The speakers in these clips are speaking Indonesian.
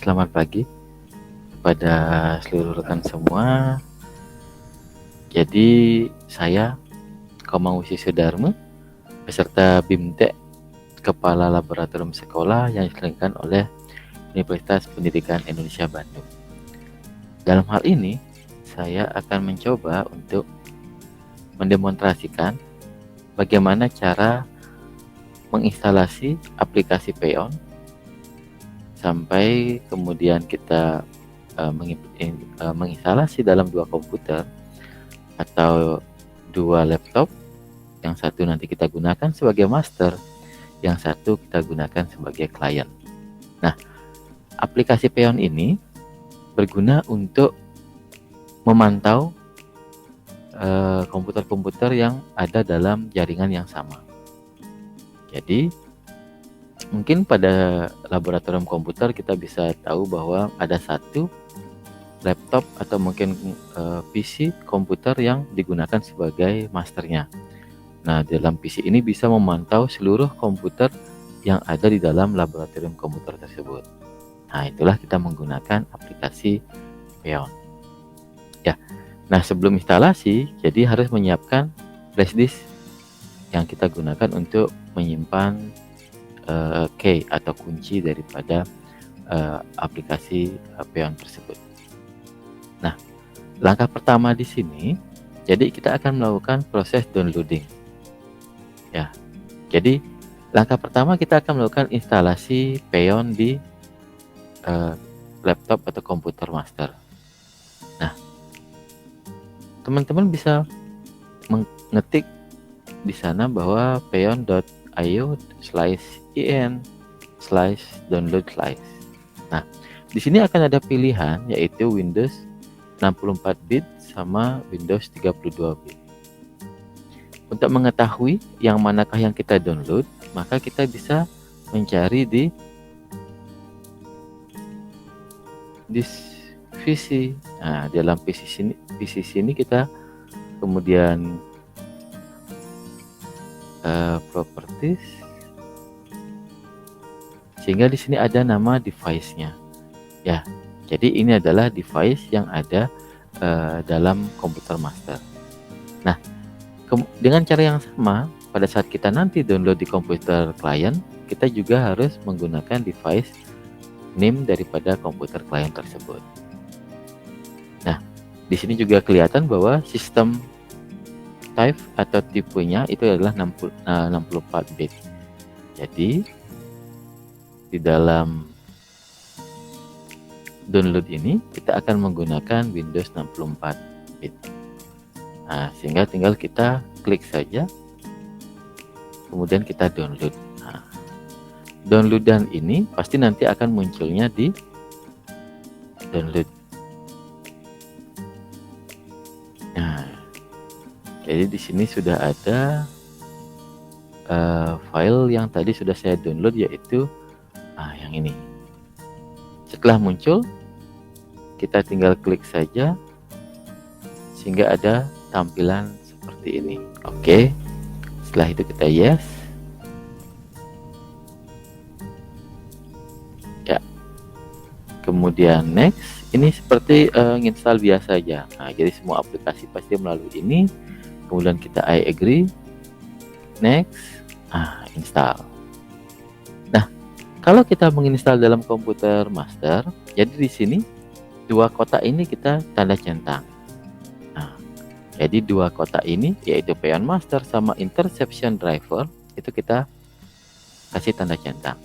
selamat pagi kepada seluruh rekan semua. Jadi saya Komang Sudarma beserta BIMTEK Kepala Laboratorium Sekolah yang diselenggarakan oleh Universitas Pendidikan Indonesia Bandung. Dalam hal ini, saya akan mencoba untuk mendemonstrasikan bagaimana cara menginstalasi aplikasi Peon sampai kemudian kita menginstalasi dalam dua komputer atau dua laptop. Yang satu nanti kita gunakan sebagai master, yang satu kita gunakan sebagai klien. Nah, aplikasi Peon ini berguna untuk memantau komputer-komputer yang ada dalam jaringan yang sama. Jadi mungkin pada laboratorium komputer kita bisa tahu bahwa ada satu laptop atau mungkin PC komputer yang digunakan sebagai masternya. Nah, dalam PC ini bisa memantau seluruh komputer yang ada di dalam laboratorium komputer tersebut. Nah, itulah kita menggunakan aplikasi Peon. Ya. Nah, sebelum instalasi, jadi harus menyiapkan flash disk yang kita gunakan untuk menyimpan key atau kunci daripada aplikasi Peon tersebut. Nah, langkah pertama di sini, jadi kita akan melakukan proses downloading. Ya, jadi langkah pertama kita akan melakukan instalasi Peon di laptop atau komputer master. Nah, teman-teman bisa mengetik di sana bahwa peon.io/in/download slice. Nah, di sini akan ada pilihan yaitu Windows 64 bit sama Windows 32 bit. Untuk mengetahui yang manakah yang kita download, maka kita bisa mencari di disk PC. Nah, dalam PC sini kita kemudian properties, sehingga di sini ada nama device-nya. Ya, jadi ini adalah device yang ada dalam komputer master. Nah, dengan cara yang sama, pada saat kita nanti download di komputer klien, kita juga harus menggunakan device name daripada komputer klien tersebut. Nah, di sini juga kelihatan bahwa sistem type atau tipenya itu adalah 64 bit. Jadi di dalam download ini kita akan menggunakan Windows 64 bit. Nah, sehingga tinggal kita klik saja, kemudian kita download. Nah, downloadan ini pasti nanti akan munculnya di download. Nah, jadi di sini sudah ada file yang tadi sudah saya download, yaitu yang ini. Setelah muncul, kita tinggal klik saja sehingga ada tampilan seperti ini. Oke, setelah itu kita yes. Ya, kemudian next. Ini seperti install biasa aja. Nah, jadi semua aplikasi pasti melalui ini. Kemudian kita I agree, next, install. Nah, kalau kita menginstal dalam komputer master, jadi di sini dua kotak ini kita tanda centang. Nah, jadi dua kotak ini yaitu Peon master sama interception driver itu kita kasih tanda centang.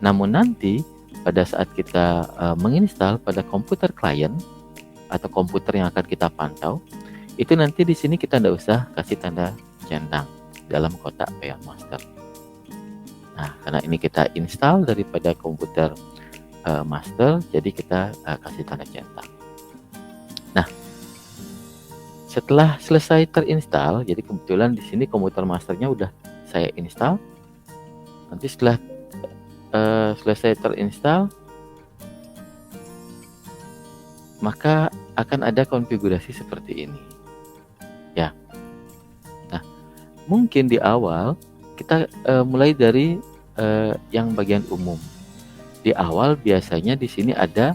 Namun nanti pada saat kita menginstal pada komputer klien atau komputer yang akan kita pantau, itu nanti di sini kita tidak usah kasih tanda centang dalam kotak Peon master. Nah, karena ini kita install daripada komputer master, jadi kita kasih tanda centang. Nah, setelah selesai terinstall, jadi kebetulan di sini komputer masternya udah saya install. Nanti setelah selesai terinstall, maka akan ada konfigurasi seperti ini. Ya. Nah, mungkin di awal kita mulai dari yang bagian umum. Di awal biasanya di sini ada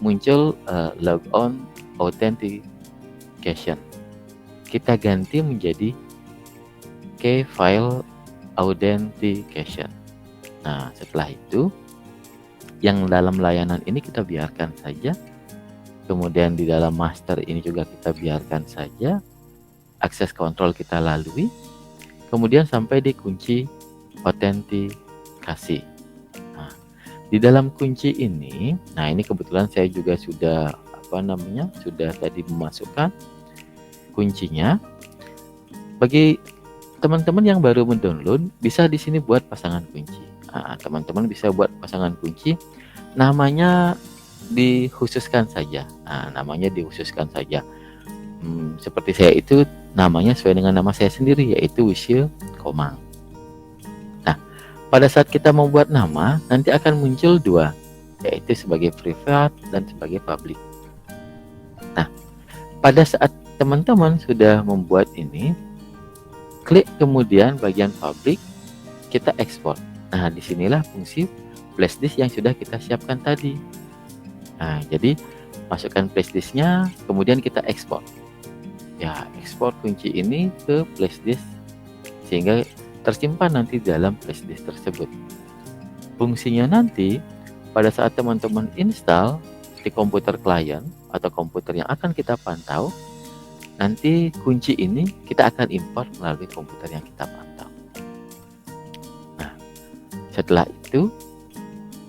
muncul logon authentication. Kita ganti menjadi key file authentication. Nah, setelah itu yang dalam layanan ini kita biarkan saja. Kemudian di dalam master ini juga kita biarkan saja. Akses kontrol kita lalui. Kemudian sampai di kunci autentikasi. Nah, di dalam kunci ini, nah ini kebetulan saya juga sudah sudah tadi memasukkan kuncinya. Bagi teman-teman yang baru mendownload, bisa di sini buat pasangan kunci. Nah, teman-teman bisa buat pasangan kunci, namanya dikhususkan saja. Nah, namanya dikhususkan saja. Seperti saya itu namanya sesuai dengan nama saya sendiri, yaitu Wisyu Komang. Nah, pada saat kita membuat nama, nanti akan muncul dua, yaitu sebagai private dan sebagai public. Nah, pada saat teman-teman sudah membuat ini, klik kemudian bagian public, kita ekspor. Nah, disinilah fungsi flashdisk yang sudah kita siapkan tadi. Nah, jadi masukkan flashdisknya, kemudian kita ekspor. Ya, ekspor kunci ini ke flashdisk sehingga tersimpan nanti dalam flashdisk tersebut. Fungsinya nanti pada saat teman-teman install di komputer klien atau komputer yang akan kita pantau, nanti kunci ini kita akan import melalui komputer yang kita pantau. Nah, setelah itu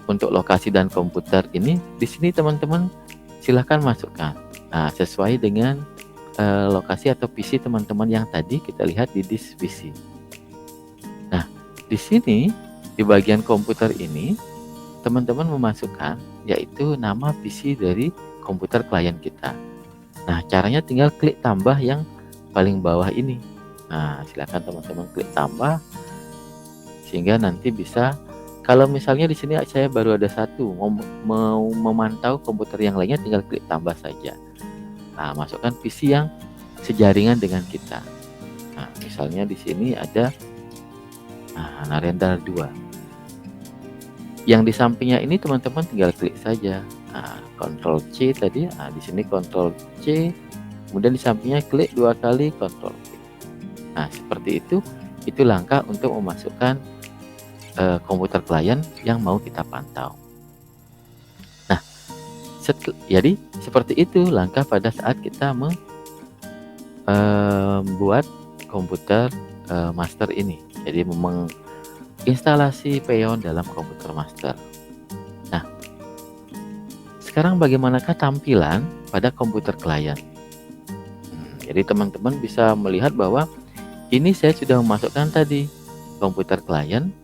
untuk lokasi dan komputer ini, di sini teman-teman silahkan masukkan. Nah, sesuai dengan lokasi atau PC teman-teman yang tadi kita lihat di disk PC. Nah, di sini di bagian komputer ini teman-teman memasukkan yaitu nama PC dari komputer klien kita. Nah, caranya tinggal klik tambah yang paling bawah ini. Nah, silakan teman-teman klik tambah sehingga nanti bisa, kalau misalnya di sini saya baru ada satu, mau memantau komputer yang lainnya tinggal klik tambah saja. Nah, masukkan PC yang sejaringan dengan kita. Nah, misalnya di sini ada Narendra 2. Yang di sampingnya ini teman-teman tinggal klik saja. Nah, Ctrl C tadi. Nah, di sini Ctrl C. Kemudian di sampingnya klik 2 kali Ctrl V. Nah, seperti itu. Itu langkah untuk memasukkan komputer klien yang mau kita pantau. Nah, jadi seperti itu langkah pada saat kita membuat komputer master ini. Jadi menginstalasi Peon dalam komputer master. Nah, sekarang bagaimanakah tampilan pada komputer klien? Jadi teman-teman bisa melihat bahwa ini saya sudah memasukkan tadi komputer klien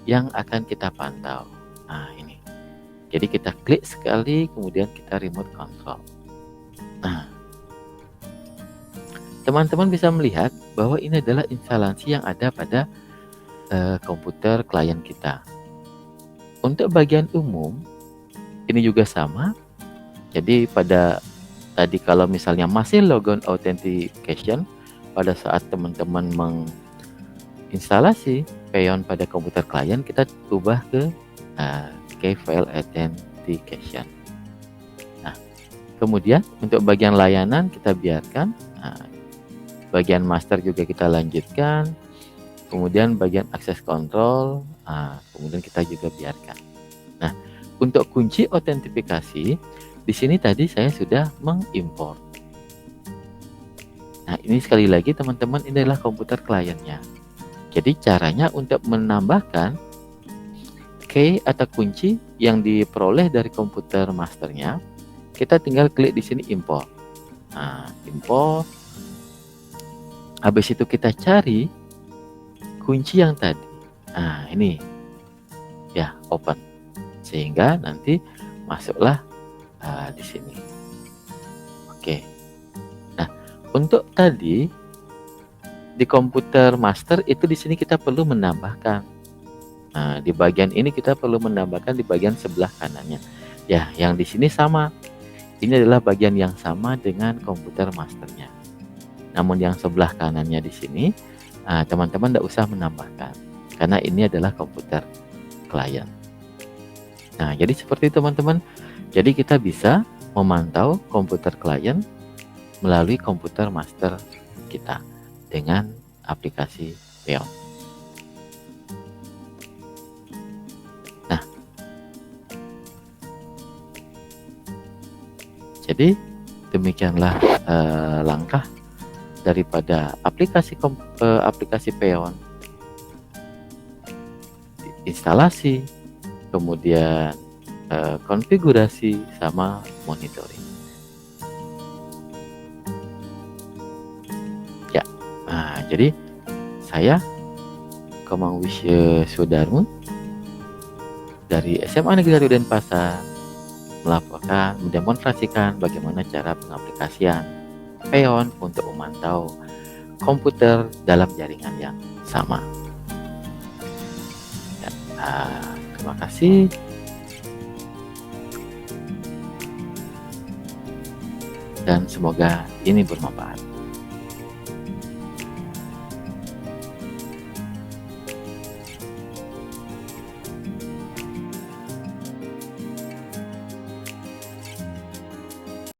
yang akan kita pantau. Nah, ini. Jadi kita klik sekali, kemudian kita remote control. Nah, teman-teman bisa melihat bahwa ini adalah instalasi yang ada pada komputer klien kita. Untuk bagian umum, ini juga sama. Jadi pada tadi kalau misalnya masih logon authentication, pada saat teman-teman menginstalasi Peon pada komputer klien, kita ubah ke key file authentication. Nah, kemudian untuk bagian layanan kita biarkan. Bagian master juga kita lanjutkan. Kemudian bagian akses kontrol, kemudian kita juga biarkan. Nah, untuk kunci autentifikasi, di sini tadi saya sudah mengimport. Nah, ini sekali lagi teman-teman, ini adalah komputer kliennya. Jadi caranya untuk menambahkan key atau kunci yang diperoleh dari komputer masternya, kita tinggal klik di sini import. Nah, import. Habis itu kita cari kunci yang tadi. Nah, ini ya, open. Sehingga nanti masuklah di sini. Oke. Nah, untuk tadi di komputer master itu di sini kita perlu menambahkan. Nah, di bagian ini kita perlu menambahkan di bagian sebelah kanannya. Ya, yang di sini sama. Ini adalah bagian yang sama dengan komputer masternya. Namun yang sebelah kanannya di sini, teman-teman tidak usah menambahkan, karena ini adalah komputer klien. Nah, jadi seperti itu teman-teman. Jadi kita bisa memantau komputer klien melalui komputer master kita dengan aplikasi Peon. Nah, jadi demikianlah langkah daripada aplikasi Peon, instalasi, kemudian konfigurasi sama monitoring. Ya, nah, jadi saya Komang Wisya Sudarmo dari SMA Negeri Denpasar melaporkan, mendemonstrasikan bagaimana cara pengaplikasian Peon untuk memantau komputer dalam jaringan yang sama. Ya, terima kasih. Dan semoga ini bermanfaat.